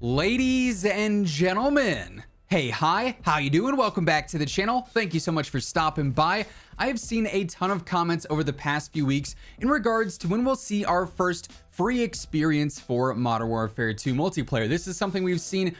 Ladies and gentlemen, hey, hi, how you doing? Welcome back to the channel. Thank you so much for stopping by. I have seen a ton of comments over the past few weeks in regards to when we'll see our first free experience for Modern Warfare 2 multiplayer. This is something we've seen,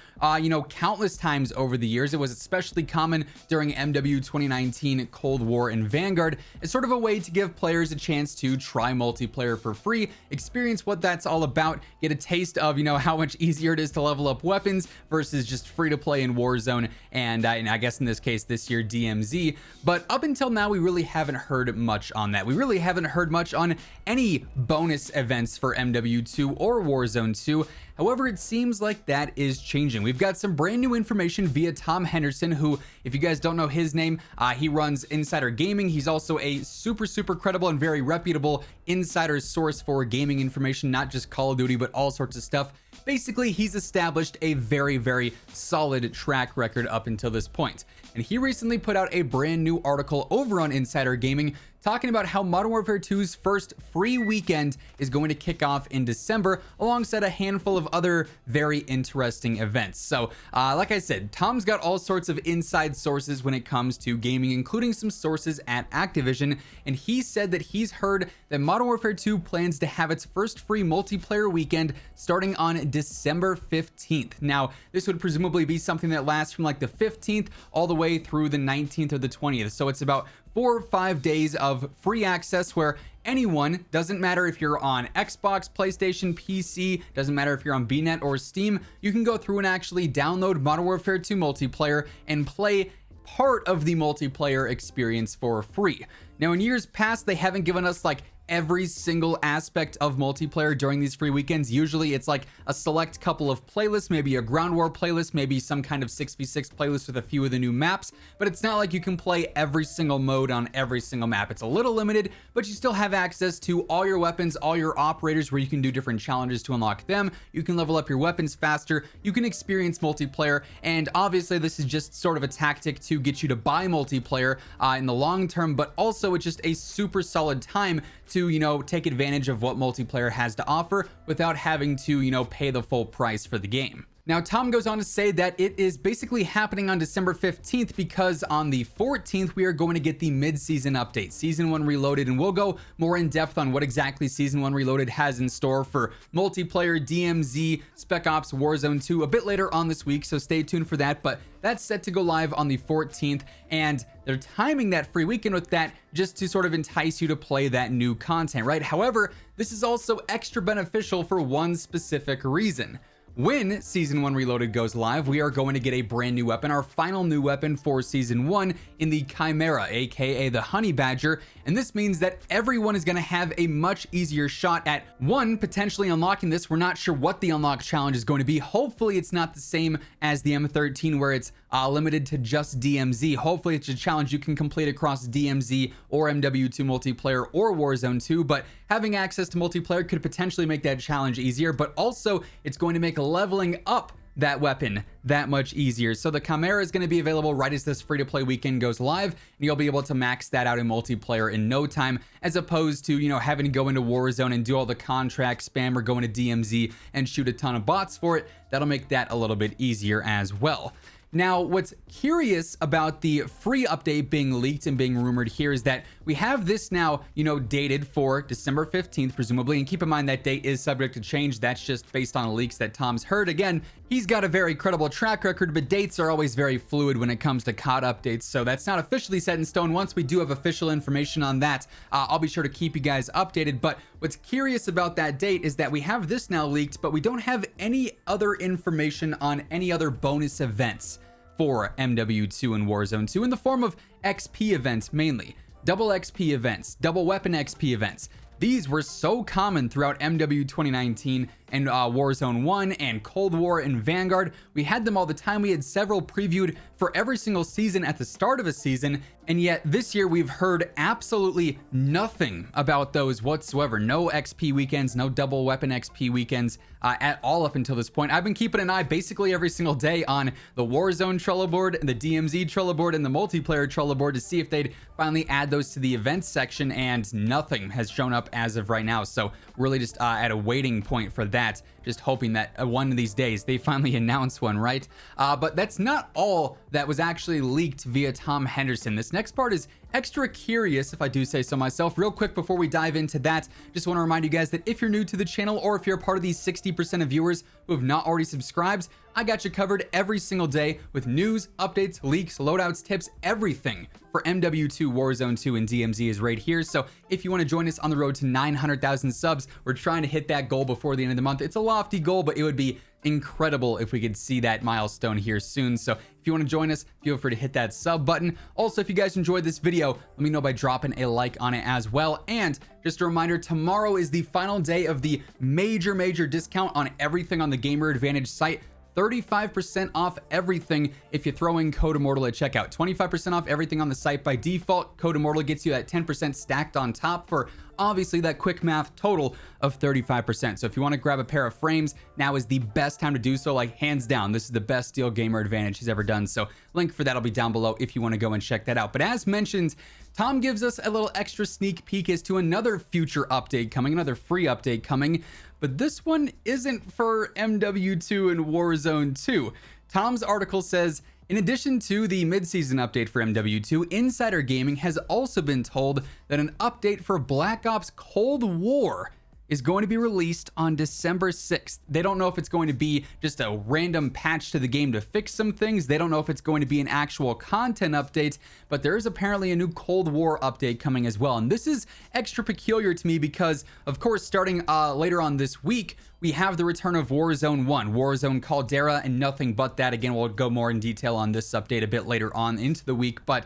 countless times over the years. It was especially common during MW 2019 Cold War and Vanguard as sort of a way to give players a chance to try multiplayer for free, experience what that's all about, get a taste of, how much easier it is to level up weapons versus just free to play in Warzone and I guess in this case this year DMZ. But up until now, we really haven't heard much on that. We really haven't heard much on any bonus events for MW2 or Warzone 2. However, it seems like that is changing. We've got some brand new information via Tom Henderson, who, if you guys don't know his name, he runs Insider Gaming. He's also a super credible and very reputable insider source for gaming information, not just Call of Duty, but all sorts of stuff. Basically, he's established a very solid track record up until this point. And he recently put out a brand new article over on Insider Gaming talking about how Modern Warfare 2's first free weekend is going to kick off in December alongside a handful of other very interesting events. So like I said, Tom's got all sorts of inside sources when it comes to gaming, including some sources at Activision, and he said that he's heard that Modern Warfare 2 plans to have its first free multiplayer weekend starting on December 15th. Now, this would presumably be something that lasts from like the 15th all the way through the 19th or the 20th. So it's about 4 or 5 days of free access where anyone, doesn't matter if you're on Xbox, PlayStation, PC, doesn't matter if you're on BNet or Steam, you can go through and actually download Modern Warfare 2 multiplayer and play part of the multiplayer experience for free. Now, in years past, they haven't given us like every single aspect of multiplayer during these free weekends. Usually it's like a select couple of playlists, maybe a ground war playlist, maybe some kind of 6v6 playlist with a few of the new maps, but it's not like you can play every single mode on every single map. It's a little limited, but you still have access to all your weapons, all your operators, where you can do different challenges to unlock them. You can level up your weapons faster, you can experience multiplayer, and obviously this is just sort of a tactic to get you to buy multiplayer in the long term, but also it's just a super solid time to take advantage of what multiplayer has to offer without having to pay the full price for the game. Now, Tom goes on to say that it is basically happening on December 15th because on the 14th, we are going to get the mid-season update, Season 1 Reloaded, and we'll go more in depth on what exactly Season 1 Reloaded has in store for multiplayer, DMZ, Spec Ops, Warzone 2 a bit later on this week, so stay tuned for that. But that's set to go live on the 14th, and they're timing that free weekend with that just to sort of entice you to play that new content, right? However, this is also extra beneficial for one specific reason. When Season 1 Reloaded goes live, we are going to get a brand new weapon, our final new weapon for Season 1 in the Chimera, aka the Honey Badger, and this means that everyone is going to have a much easier shot at, one, potentially unlocking this. We're not sure what the unlock challenge is going to be. Hopefully it's not the same as the M13 where it's limited to just DMZ. Hopefully it's a challenge you can complete across DMZ or MW2 multiplayer or Warzone 2, but having access to multiplayer could potentially make that challenge easier, but also it's going to make leveling up that weapon that much easier. So the Chimera is going to be available right as this free-to-play weekend goes live, and you'll be able to max that out in multiplayer in no time, as opposed to having to go into Warzone and do all the contract spam or go into DMZ and shoot a ton of bots for it. That'll make that a little bit easier as well. Now, what's curious about the free update being leaked and being rumored here is that we have this now, dated for December 15th, presumably, and keep in mind that date is subject to change. That's just based on leaks that Tom's heard. Again, he's got a very credible track record, but dates are always very fluid when it comes to COD updates, so that's not officially set in stone. Once we do have official information on that, I'll be sure to keep you guys updated. But what's curious about that date is that we have this now leaked, but we don't have any other information on any other bonus events for MW2 and Warzone 2 in the form of XP events mainly. Double XP events, double weapon XP events. These were so common throughout MW 2019 and Warzone 1 and Cold War and Vanguard. We had them all the time. We had several previewed for every single season at the start of a season, and yet this year we've heard absolutely nothing about those whatsoever. No XP weekends, no double weapon XP weekends at all up until this point. I've been keeping an eye basically every single day on the Warzone Trello board, the DMZ Trello board, and the multiplayer Trello board to see if they'd finally add those to the events section, and nothing has shown up as of right now. So really just at a waiting point for that. that. Just hoping that one of these days they finally announce one, right? But that's not all that was actually leaked via Tom Henderson. This next part is extra curious, if I do say so myself. Real quick before we dive into that, just want to remind you guys that if you're new to the channel, or if you're a part of these 60% of viewers who have not already subscribed, I got you covered every single day with news, updates, leaks, loadouts, tips, everything for MW2, Warzone 2, and DMZ is right here. So if you want to join us on the road to 900,000 subs, we're trying to hit that goal before the end of the month. It's a lofty goal, but it would be incredible if we could see that milestone here soon. So if you want to join us, feel free to hit that sub button. Also, if you guys enjoyed this video, let me know by dropping a like on it as well. And just a reminder, tomorrow is the final day of the major discount on everything on the Gamer Advantage site. 35% off everything if you throw in code Immortal at checkout. 25% off everything on the site by default. Code Immortal gets you that 10% stacked on top for obviously that quick math total of 35%. So if you want to grab a pair of frames, now is the best time to do so. Like, hands down, this is the best deal Gamer Advantage has ever done. So link for that will be down below if you want to go and check that out. But as mentioned, Tom gives us a little extra sneak peek as to another future update coming, another free update coming. But this one isn't for MW2 and Warzone 2. Tom's article says, in addition to the mid-season update for MW2, Insider Gaming has also been told that an update for Black Ops Cold War is going to be released on December 6th. They don't know if it's going to be just a random patch to the game to fix some things. They don't know if it's going to be an actual content update, but there is apparently a new Cold War update coming as well. And this is extra peculiar to me because, of course, starting later on this week, we have the return of Warzone 1, Warzone Caldera, and nothing but that. Again, we'll go more in detail on this update a bit later on into the week, but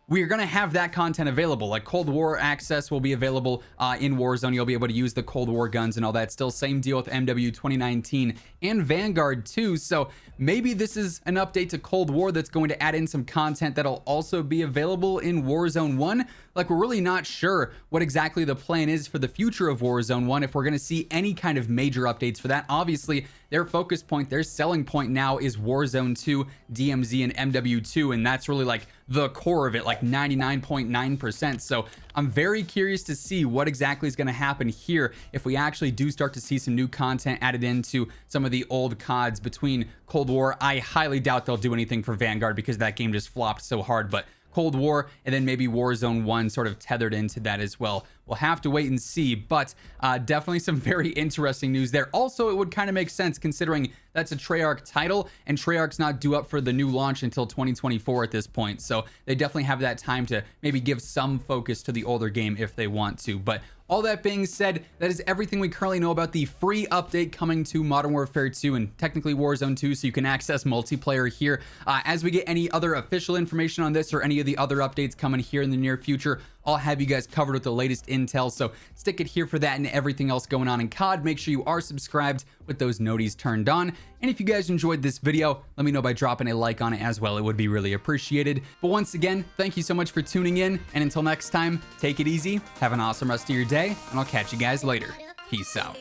we're going to have that content available. Like, Cold War access will be available in Warzone. You'll be able to use the Cold War guns and all that. Still same deal with MW 2019 and Vanguard too. So maybe this is an update to Cold War that's going to add in some content that'll also be available in Warzone 1. Like, we're really not sure what exactly the plan is for the future of Warzone 1, if we're going to see any kind of major updates for that. Obviously, their focus point, their selling point now is Warzone 2, DMZ, and MW2, and that's really like the core of it, like 99.9%. So I'm very curious to see what exactly is going to happen here if we actually do start to see some new content added into some of the old CODs between Cold War. I highly doubt they'll do anything for Vanguard because that game just flopped so hard, but Cold War, and then maybe Warzone 1 sort of tethered into that as well. We'll have to wait and see, but definitely some very interesting news there. Also, it would kind of make sense considering that's a Treyarch title, and Treyarch's not due up for the new launch until 2024 at this point, so they definitely have that time to maybe give some focus to the older game if they want to. But all that being said, that is everything we currently know about the free update coming to Modern Warfare 2 and technically Warzone 2, so you can access multiplayer here. As we get any other official information on this or any of the other updates coming here in the near future, I'll have you guys covered with the latest intel, so stick it here for that and everything else going on in COD. Make sure you are subscribed with those noties turned on. And if you guys enjoyed this video, let me know by dropping a like on it as well. It would be really appreciated. But once again, thank you so much for tuning in, and until next time, take it easy, have an awesome rest of your day, and I'll catch you guys later. Peace out.